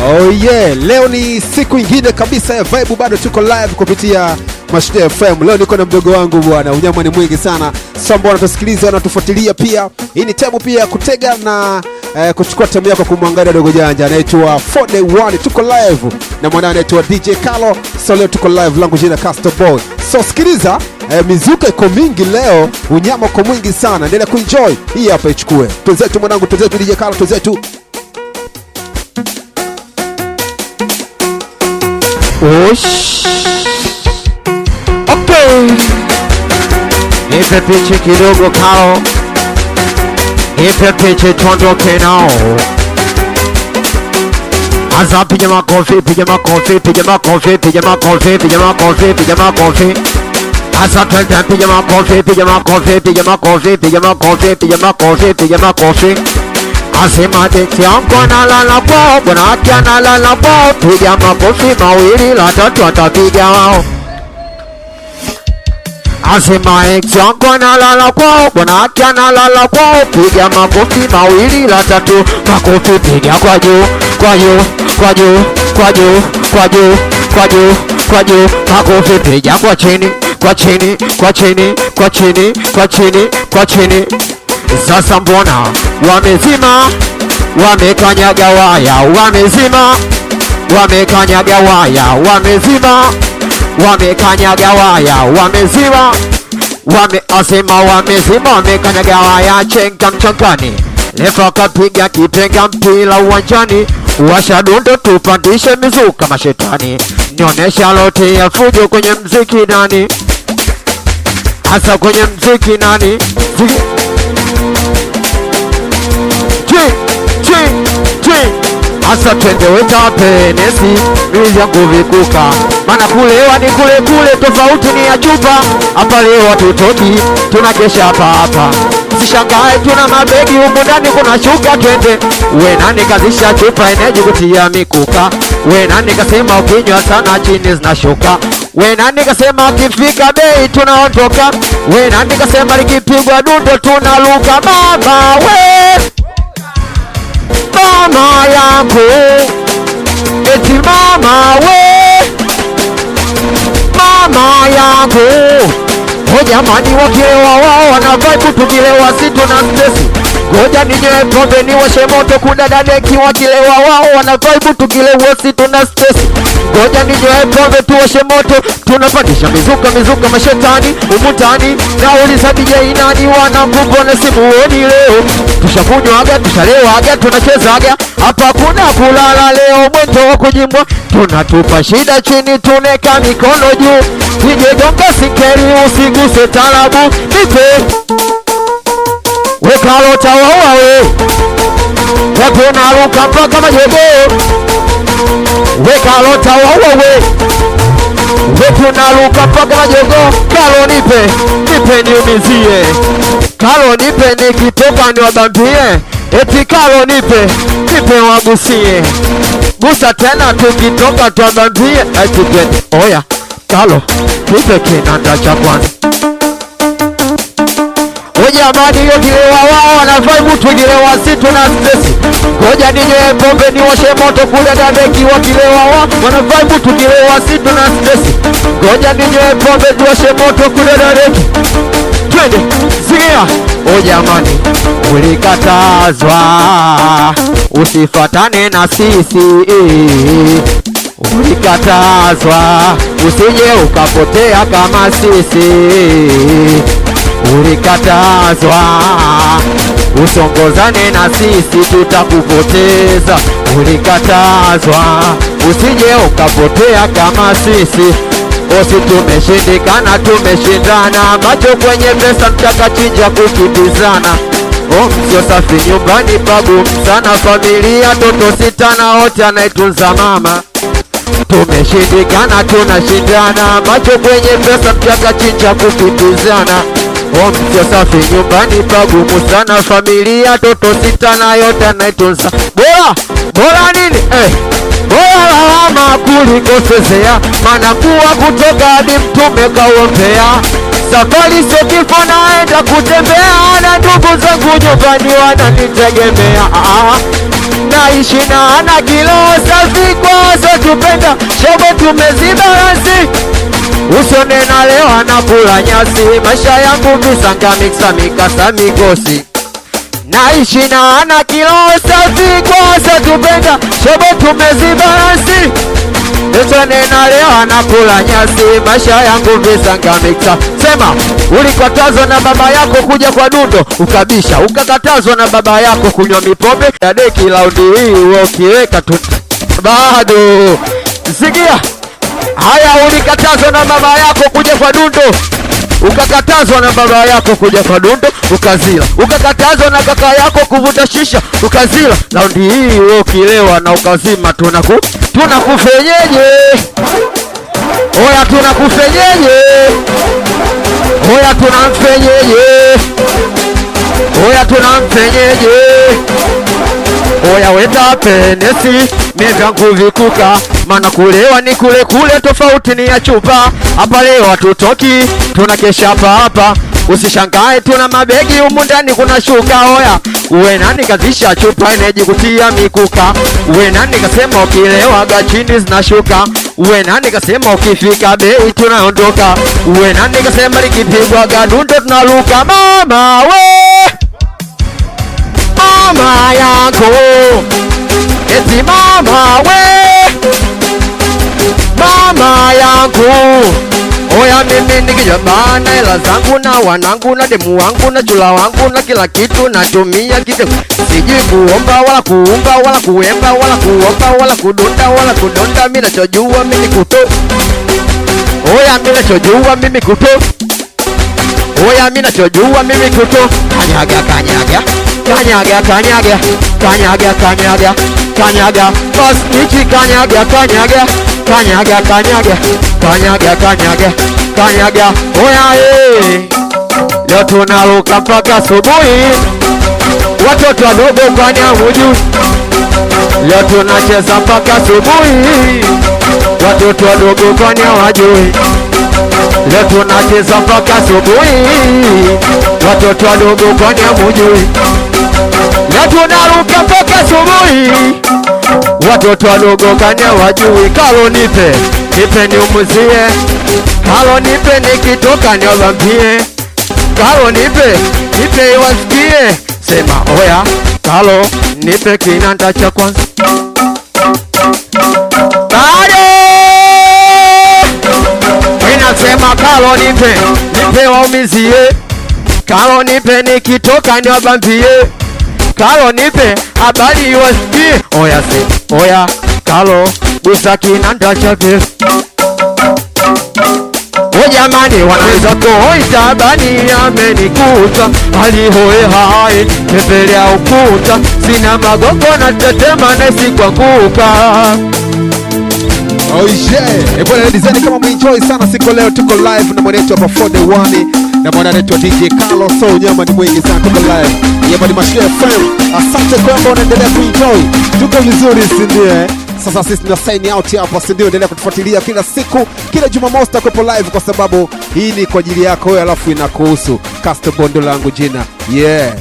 Oh yeah, leo ni siku nyingine kabisa ya vibe, bado tuko live kupitia Mashujaa FM. Leo niko na mdogo wangu bwana, unyama ni mwingi sana. Sambo wanatusikiliza na tufuatilia pia. Hii ni time pia kutega na kuchukua time yako kumwangalia dogo janja anaitwa 4day1. Tuko live na mwana anaitwa DJ Carlo. So leo tuko live, langu jina Castor Boy. So sikiliza, mizuka iko mingi leo, unyama uko mwingi sana. Endelea kuenjoy. Hii hapa ichukue. Tuzetu mwanangu, tuzetu DJ Carlo, tuzetu. Osh. Okay. Nipe piche kidogo Carlo. Nipe piche tuondoke nao. Anza piga makofi, piga makofi, piga makofi, piga makofi, piga makofi, piga makofi. Anza twende piga makofi, piga makofi, piga makofi, piga makofi, piga makofi, piga makofi. Asema deki yangu nalala kwao, bwana aki analala kwao. Piga makofi mawili la tatu atapiga wao. Asema deki yangu nalala kwao, bwana aki analala kwao. Piga makofi mawili la tatu. Makofi piga kwa juu, kwa juu, kwa juu, kwa juu, kwa juu, kwa juu, kwa juu. Makofi piga kwa chini, kwa chini, kwa chini, kwa chini, kwa chini, kwa chini. Sasa mbona wamezima, wamekanyaga waya, wamezima, wamekanyaga waya, wamezima, wamekanyaga waya, wamezima, asema wamezima, wamekanyaga waya. Chenga mchangani, refa kapiga kipenga mpira uwanjani. Washadundo tupandishe mizuka mashetani, nionesha lote ya fujo kwenye mziki nani, hasa kwenye mziki nani. Asa twende weta penesi, mizi yangu vikuka. Mana kulewa ni kule kule, tofauti ni ya chupa. Hapa leo watutoki, tunakesha hapa hapa. Sishangae tuna mabegi humu ndani kuna shuka twende. We nani kazisha chupa eneji kutia mikuka. We nani kasema ukinywa sana chini zinashuka. We nani kasema ukifika bei tunaondoka. We nani kasema likipigwa dundo tunaluka. Mama we, mama yangu, eti mama we, mama yangu. O jamani, wakilewa wao wana vibe, tukilewa si tuna stress. Ngoja ninywe pombe niwashe moto kudada deki. Wakilewa wao wana vibe, tukilewa si tuna stress. Ngoja ninywe pombe tuwashe moto, tunapandisha mizuka mashetani umutani. Nauliza DJ nani wanambona simuoni leo. Tushakunywaga, tushalewaga, tunachezaga. Hapa kuna kulala leo, mwendo wa kujimbwa. Tunatupa shida chini, tuneka mikono juu. DJ gonga sikeri, usiguse talabu. Nipe weka lota wawa we, wakuna luka mpaka majogo. Weka lota wawa we, wakuna luka mpaka majogo. Carlo nipe, nipe niumizie. Carlo nipe nikitoka niwabambie. Eti Carlo nipe, nipe wagusie. Gusa tena tukitoka tuwabambie. Eti twende, oya Carlo nipe kinanda cha kwanza. Jamani, yokilewa wao wana vibe, tukilewa si tuna stress. Ngoja ninywe pombe niwashe moto kule dadeki. Wakilewa wao wana vibe, tukilewa si tuna stress. Ngoja ninywe pombe niwashe moto kule dadeki. Twende, sikia. O jamani, ulikatazwa usifatane na sisi. Ulikatazwa usije ukapotea kama sisi. Ulikatazwa usongozane na sisi, tutakupoteza. Ulikatazwa usije ukapotea kama sisi. Osi tumeshindikana, tumeshindana. Macho kwenye pesa mtakachinja kukimbizana. Sio safi nyumbani pagumu sana. Familia toto sita na wote anaitunza mama. Tumeshindikana, tunashindana. Macho kwenye pesa mtakachinja kukimbizana. Sio safi nyumbani pagumu sana. Familia toto sita na yote anaitunza. Bora nini? Bora lawama kuliko sezea. Mana kuwa kutoka hadi mtume kauombea. Safari sio kifo, naenda kutembea. Na ndugu zangu nyumbani wananitegemea. naishi na ana kilo safi kwazo tupenda shobo tumeziba rasi usone na leo anakula nyasi maisha yangu visanga miksa mikasa mikosi naishi na ana kilo safi kwazo tupenda shobo tumeziba rasi usone na leo anakula nyasi maisha yangu visanga miksa. Sema ulikatazwa na baba yako kuja kwa dundo ukabisha, ukakatazwa na baba yako kunywa mipombe ya deki laundi hii ukiweka tu bado. Sikia haya, ulikatazwa na baba yako kuja kwa dundo ukakatazwa na baba yako kuja kwa dundo ukazila, ukakatazwa na kaka yako kuvuta shisha ukazila, laundi hii ukilewa na ukazima tunakufenyeje? Oya tunakufenyeje? Oya tunamfenyeje? Oya tunamfenyeje? Oya weta penesi mevyangu vikuka, mana kulewa ni kule kule, tofauti ni ya chupa. Hapa leo hatutoki, tunakesha hapa. Usishangae tuna mabegi humu ndani kuna shuka. Oya uwe nani kazisha chupa ineji kutia mikuka? Uwe nani kasema ukilewa gachini zinashuka? Uwe nani kasema ukifika bei tunaondoka? Uwe nani kasema likipigwa gadundo tunaluka? Mama we, mama yako eti mama we, mama yangu. Oya mimi nikijabana hela zangu na wanangu na demu wangu na chula wangu na kila kitu natumia kitu. Sijui kuomba wala kuumba wala kuemba wala kuomba wala kudonda mimi nachojua mimi kuto. Oya mimi nachojua mimi kuto. Oya mimi nachojua mimi kuto. Kanyaga kanyaga kanyaga kanyaga kanyaga kanyaga kanyaga bas nichi kanyaga kanyaga kanyaga kanyaga kanyaga kanyaga kanyaga. Oya leo tunaruka mpaka asubuhi, watoto wadogo kwani hujui? Leo tunacheza mpaka asubuhi, watoto wadogo kwani hawajui? Leo tunacheza mpaka asubuhi, watoto wadogo kwani hawajui? Leo tunaruka mpaka asubuhi, watoto wadogo kwani hawajui? Kalo nipe niumuzie, kalo nipe nikitoka niwambie, kalo nipe wasikie. Sema oya kalo nipe kinanda cha kwanza. Bado inasema kalo nipe waumizie, kalo nipe nikitoka niwabambie, kalo nipe habari wasikie. Oya oya kalo busa kinanda cha pili. Jamani wanaweza kuhoita bani amenikuta alihoe hai tembele ya ukuta, sina magongo na tetema nesi kwa kuka. Oh yeah, bwana design kama umeenjoy sana siku leo, tuko live na mwanetu hapa for the one na mwanetu DJ Carlos. So nyama ni mwingi sana, tuko live hapa ni Mashia FM. Asante kwamba unaendelea kuenjoy, tuko vizuri si ndio? Sasa sisi tuna sign out hapa si ndio? Endelea kutufuatilia kila siku, kila Jumamosi tutakuwa live kwa sababu hii ni kwa ajili yako wewe, alafu inakuhusu. Custom Bondo langu jina. Yeah.